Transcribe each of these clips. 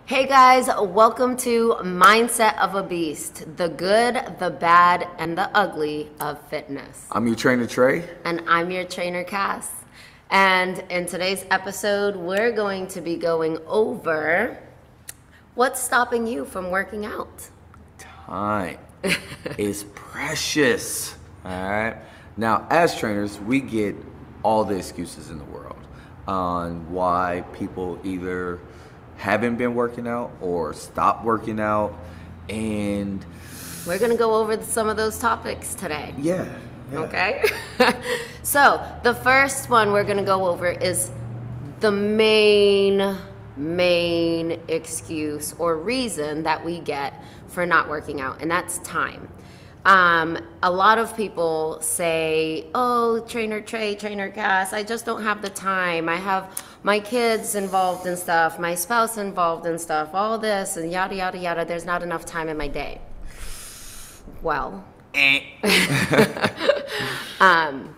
Hey guys, welcome to Mindset of a Beast, the good, the bad, and the ugly of fitness. I'm your trainer, Trey. And I'm your trainer, Cass. And in today's episode, we're going to be going over what's stopping you from working out. Time is precious. All right. Now, as trainers, we get all the excuses in the world on why people either haven't been working out or stopped working out, and we're going to go over some of those topics today. Yeah. Okay. So the first one we're going to go over is the main excuse or reason that we get for not working out, and that's time. A lot of people say, oh, Trainer Trey, Trainer Cass, I just don't have the time. I have my kids involved in stuff, my spouse involved in stuff, all this and yada, yada, yada. There's not enough time in my day. Well,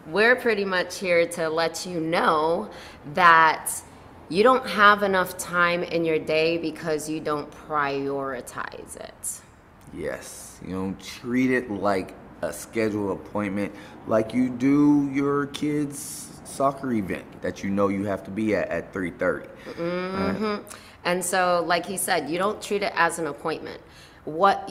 we're pretty much here to let you know that you don't have enough time in your day because you don't prioritize it. Yes. You don't treat it like a scheduled appointment, like you do your kid's soccer event that you know you have to be at 3:30. Mm-hmm. Right? And so, like he said, you don't treat it as an appointment. What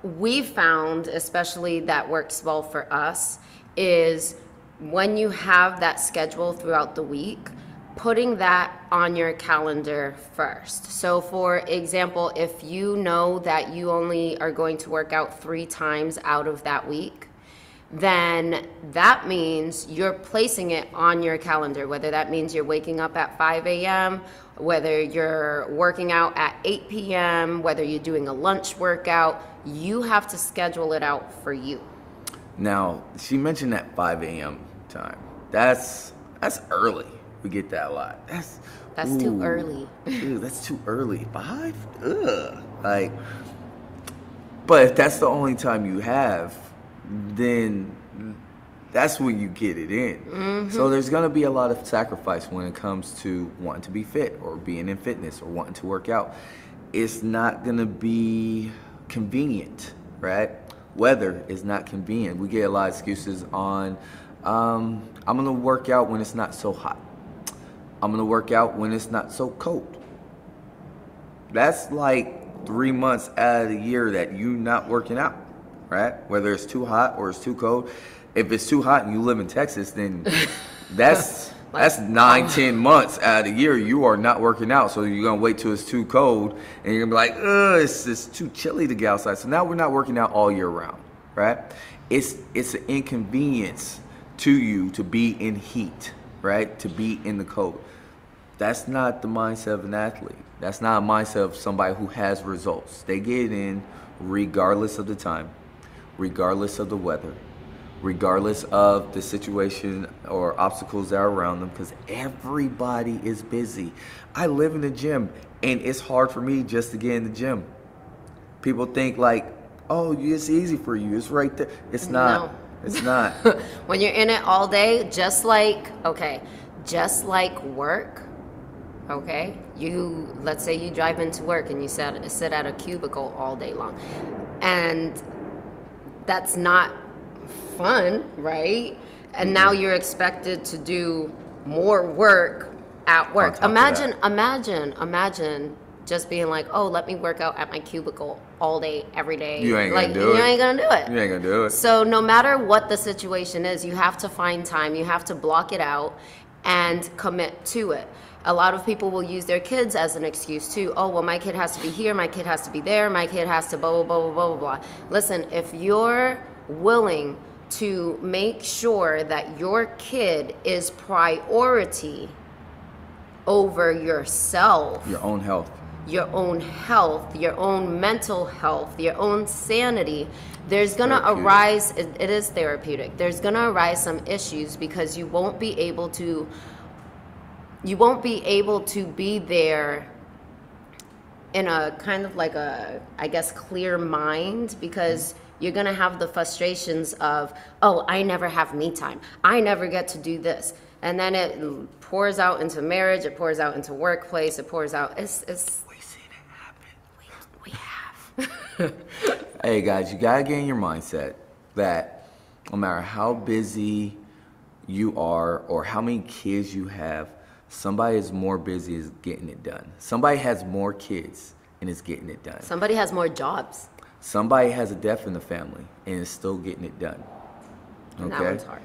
we found, especially that works well for us, is when you have that schedule throughout the week, putting that on your calendar first. So for example, if you know that you only are going to work out 3 times out of that week, then that means you're placing it on your calendar, whether that means you're waking up at 5 a.m., whether you're working out at 8 p.m., whether you're doing a lunch workout, you have to schedule it out for you. Now, she mentioned that 5 a.m. time. That's early. We get that a lot. That's too early. Dude, that's too early. 5? Ugh. But if that's the only time you have, then that's when you get it in. Mm-hmm. So there's going to be a lot of sacrifice when it comes to wanting to be fit or being in fitness or wanting to work out. It's not going to be convenient, right? Weather is not convenient. We get a lot of excuses on, I'm going to work out when it's not so hot. I'm going to work out when it's not so cold. That's like 3 months out of the year that you're not working out, right? Whether it's too hot or it's too cold. If it's too hot and you live in Texas, then that's 9-10 months out of the year you are not working out. So you're going to wait till it's too cold and you're going to be like, it's too chilly to get outside. So now we're not working out all year round, right? It's an inconvenience to you to be in heat, right? To be in the cold. That's not the mindset of an athlete. That's not a mindset of somebody who has results. They get in regardless of the time, regardless of the weather, regardless of the situation or obstacles that are around them, because everybody is busy. I live in the gym, and it's hard for me just to get in the gym. People think like, oh, it's easy for you. It's right there. It's not. No. It's not. When you're in it all day, just like work, okay? Let's say you drive into work and you sit at a cubicle all day long. And that's not fun, right? And now you're expected to do more work at work. Imagine just being like, oh, let me work out at my cubicle all day, every day. You ain't gonna do it. You ain't gonna do it. You ain't gonna do it. So no matter what the situation is, you have to find time. You have to block it out and commit to it. A lot of people will use their kids as an excuse too. Oh, well, my kid has to be here. My kid has to be there. My kid has to blah, blah, blah, blah, blah, blah. Listen, if you're willing to make sure that your kid is priority over yourself, your own health, your own mental health, your own sanity, there's going to arise, it is therapeutic. There's going to arise some issues because you won't be able to be there in a kind of like a, I guess, clear mind, because you're going to have the frustrations of, oh, I never have me time. I never get to do this. And then it pours out into marriage, it pours out into workplace, it pours out, it's Hey guys, you gotta get in your mindset that no matter how busy you are or how many kids you have, somebody is more busy is getting it done. Somebody has more kids and is getting it done. Somebody has more jobs. Somebody has a death in the family and is still getting it done. And that one's hard.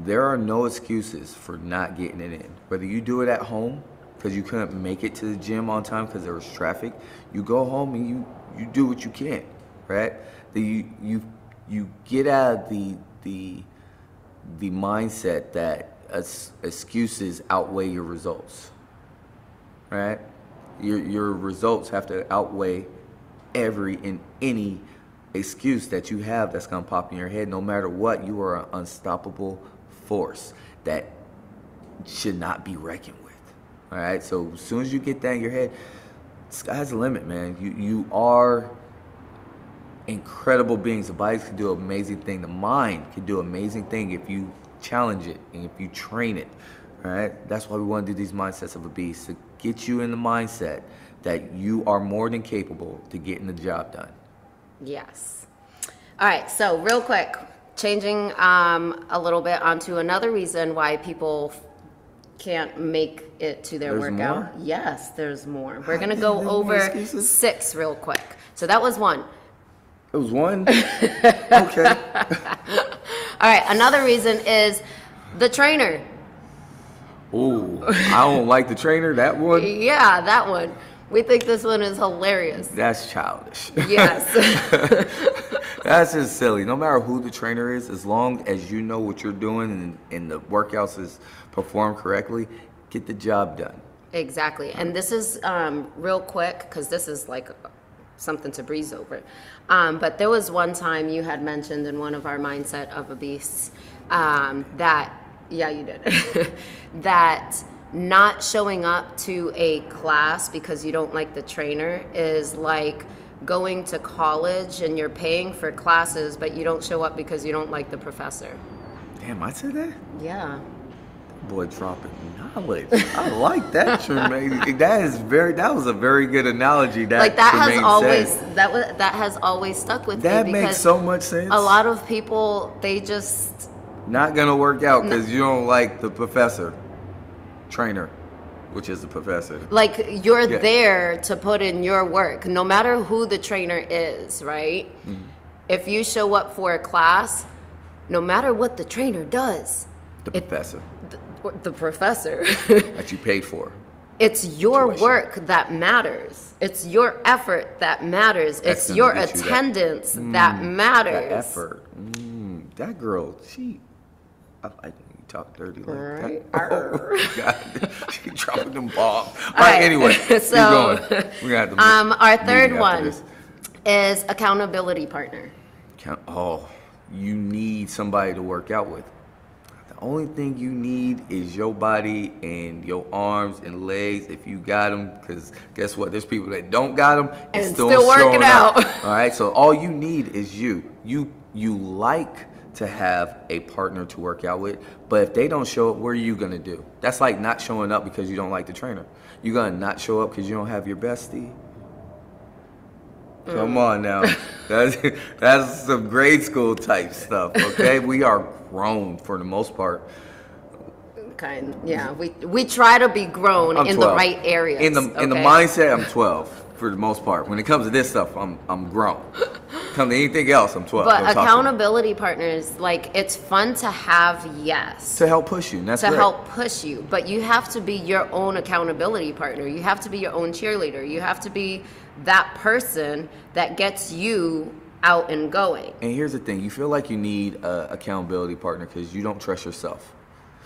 There are no excuses for not getting it in. Whether you do it at home because you couldn't make it to the gym on time because there was traffic, you go home and you do what you can, right? You get out of the mindset that excuses outweigh your results, right? Your results have to outweigh every and any excuse that you have that's gonna pop in your head. No matter what, you are an unstoppable force that should not be reckoned with. All right, so as soon as you get that in your head, sky's the limit, man. You are incredible beings. The body can do an amazing thing. The mind can do an amazing thing if you challenge it and if you train it. All right, that's why we want to do these mindsets of a beast, to get you in the mindset that you are more than capable to getting the job done. Yes. All right, so real quick, changing a little bit onto another reason why people can't make it to their workout. More? Yes, there's more. We're going to go over 6 real quick. So that was 1. It was 1? Okay. All right, another reason is the trainer. Ooh, I don't like the trainer, that one? Yeah, that one. We think this one is hilarious. That's childish. Yes. That's just silly. No matter who the trainer is, as long as you know what you're doing and the workouts is performed correctly, get the job done. Exactly. And this is real quick, because this is like something to breeze over. But there was one time you had mentioned in one of our Mindset of a Beast that, yeah, you did, that not showing up to a class because you don't like the trainer is like going to college and you're paying for classes, but you don't show up because you don't like the professor. Damn, I said that? Yeah. Boy, dropping knowledge. I like that, Tremayne. That was a very good analogy. That like that Tremayne has always said. that has always stuck with that me. That makes so much sense. A lot of people, they just not gonna work out because you don't like the professor, trainer, which is the professor. Like you're there to put in your work, no matter who the trainer is, right? Mm-hmm. If you show up for a class, no matter what the trainer does, professor. The professor that you paid for. It's your work that matters. It's your effort that matters. It's your attendance that matters. That effort. That girl, she. I like when you talk dirty like right. that. Oh, God. She dropping them bombs. All right, anyway, so keep going. We got to our third one is accountability partner. You need somebody to work out with. The only thing you need is your body and your arms and legs if you got them, because guess what? There's people that don't got them and still working out. All right, so all you need is you. You like to have a partner to work out with, but if they don't show up, what are you gonna do? That's like not showing up because you don't like the trainer. You're gonna not show up because you don't have your bestie. Come on now. That's some grade school type stuff, okay? We are grown for the most part. Yeah. We try to be grown in the right areas. In the mindset, I'm 12 for the most part. When it comes to this stuff, I'm grown. Come to anything else, I'm 12. But accountability partners, like, it's fun to have, yes. To help push you. That's to help push you. But you have to be your own accountability partner. You have to be your own cheerleader. You have to be that person that gets you out and going. And here's the thing. You feel like you need an accountability partner because you don't trust yourself.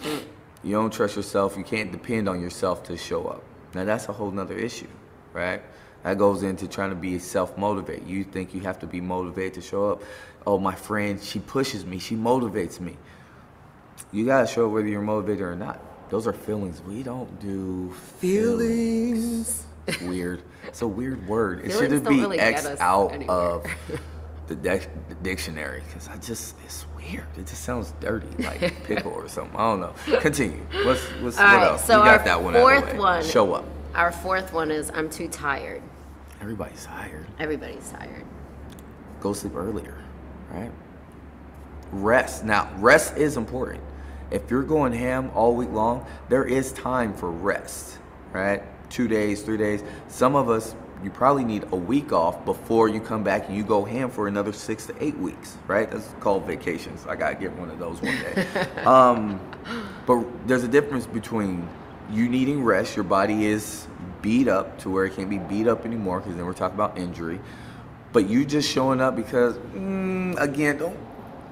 You don't trust yourself. You can't depend on yourself to show up. Now, that's a whole nother issue, right? That goes into trying to be self-motivated. You think you have to be motivated to show up. Oh, my friend, she pushes me. She motivates me. You got to show up whether you're motivated or not. Those are feelings. We don't do feelings. It's weird. It's a weird word. It should be really X'd out of the dictionary because it's weird. It just sounds dirty, like pickle or something. I don't know. Continue. What else? So you got that one out of the way. One, show up. Our fourth one is I'm too tired. Everybody's tired. Everybody's tired. Go sleep earlier, right? Rest. Now, rest is important. If you're going ham all week long, there is time for rest, right? 2 days, 3 days. Some of us, you probably need a week off before you come back and you go ham for another 6 to 8 weeks, right? That's called vacations. I gotta get one of those one day. But there's a difference between you needing rest. Your body is beat up to where it can't be beat up anymore, because then we're talking about injury. But you just showing up because, again, don't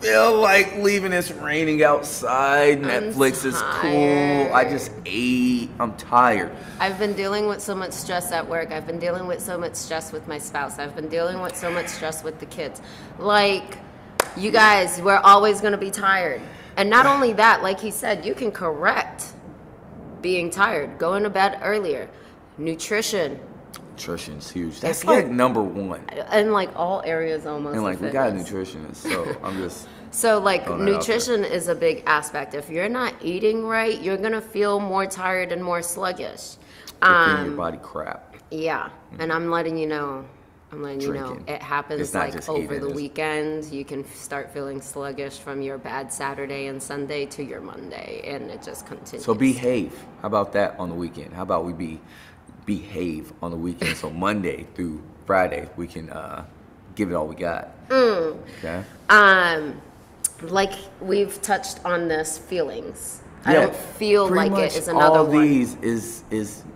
feel like leaving. It's raining outside. Netflix is cool. I just ate. I'm tired. I've been dealing with so much stress at work. I've been dealing with so much stress with my spouse. I've been dealing with so much stress with the kids. Like, you guys, we're always going to be tired. And not only that, like he said, you can correct being tired. Going to bed earlier. Nutrition. Nutrition's huge. That's like number one. In like all areas almost. And like we got a nutritionist, so I'm just. So like nutrition is a big aspect. If you're not eating right, you're gonna feel more tired and more sluggish. You're your body crap. Yeah, and I'm letting you know. It happens like over the weekend. You can start feeling sluggish from your bad Saturday and Sunday to your Monday, and it just continues. So behave. How about that on the weekend? How about we behave on the weekend? So Monday through Friday, we can give it all we got. Okay. Like we've touched on this, feelings. I don't feel like it is another all one. All these is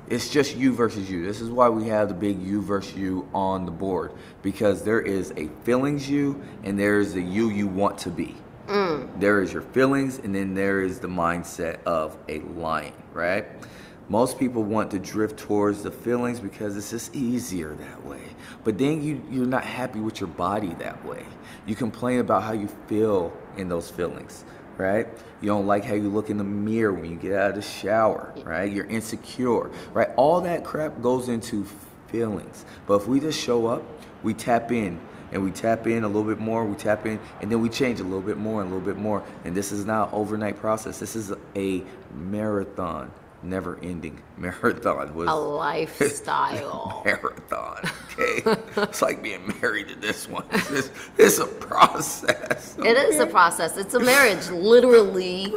it's just you versus you. This is why we have the big you versus you on the board, because there is a feelings you and there is a you want to be. There is your feelings, and then there is the mindset of a lion, right? Most people want to drift towards the feelings because it's just easier that way. But then you're not happy with your body that way. You complain about how you feel in those feelings, right? You don't like how you look in the mirror when you get out of the shower, right? You're insecure, right? All that crap goes into feelings. But if we just show up, we tap in, and we tap in a little bit more, we tap in, and then we change a little bit more and a little bit more. And this is not an overnight process. This is a marathon. Never-ending marathon. A lifestyle. Marathon, okay? It's like being married to this one. It's a process. Okay? It is a process. It's a marriage. Literally,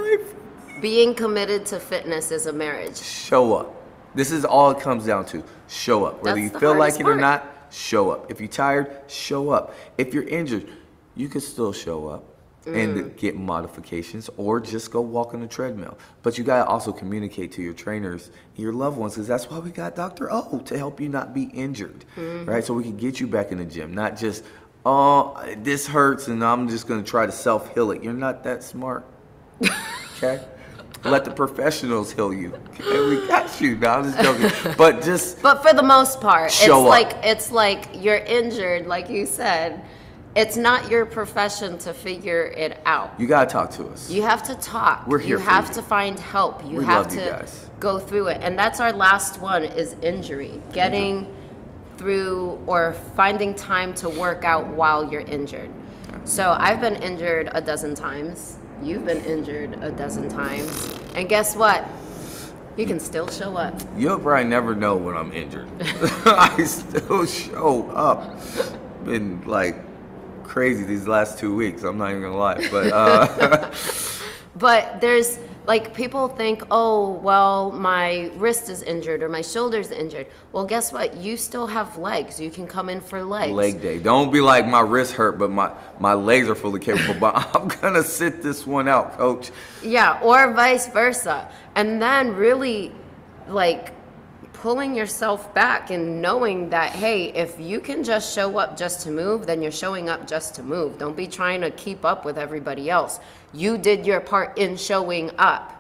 being committed to fitness is a marriage. Show up. This is all it comes down to. Show up. Whether you feel like it or not, show up. If you're tired, show up. If you're injured, you can still show up and get modifications, or just go walk on the treadmill. But you got to also communicate to your trainers and your loved ones, because that's why we got Dr. O, to help you not be injured, right? So we can get you back in the gym, not just, oh, this hurts and I'm just going to try to self-heal it. You're not that smart, okay? Let the professionals heal you. Okay? We got you. No, I'm just joking. But for the most part, it's like you're injured, like you said. It's not your profession to figure it out. You gotta talk to us. You have to talk. We're here. You have to find help. You have to go through it. And that's our last one, is injury. Getting through or finding time to work out while you're injured. So I've been injured a dozen times. You've been injured a dozen times. And guess what? You can still show up. You'll probably never know when I'm injured. I still show up. Been like crazy these last 2 weeks. I'm not even gonna lie, but but there's like, people think, oh, well, my wrist is injured or my shoulder's injured. Well, guess what? You still have legs. You can come in for legs. Leg day. Don't be like, my wrist hurt, but my legs are fully capable. But I'm gonna sit this one out, coach. Yeah, or vice versa. And then really, like, pulling yourself back and knowing that, hey, if you can just show up just to move, then you're showing up just to move. Don't be trying to keep up with everybody else. You did your part in showing up.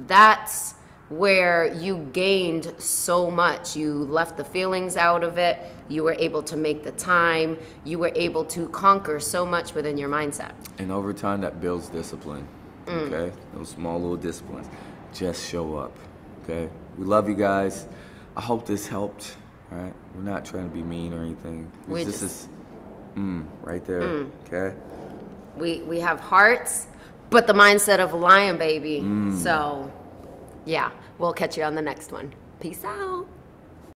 That's where you gained so much. You left the feelings out of it. You were able to make the time. You were able to conquer so much within your mindset. And over time, that builds discipline. Okay? Those small little disciplines. Just show up. Okay? We love you guys. I hope this helped. All right? We're not trying to be mean or anything. This is right there. Okay? We have hearts, but the mindset of a lion, baby. So, yeah, we'll catch you on the next one. Peace out.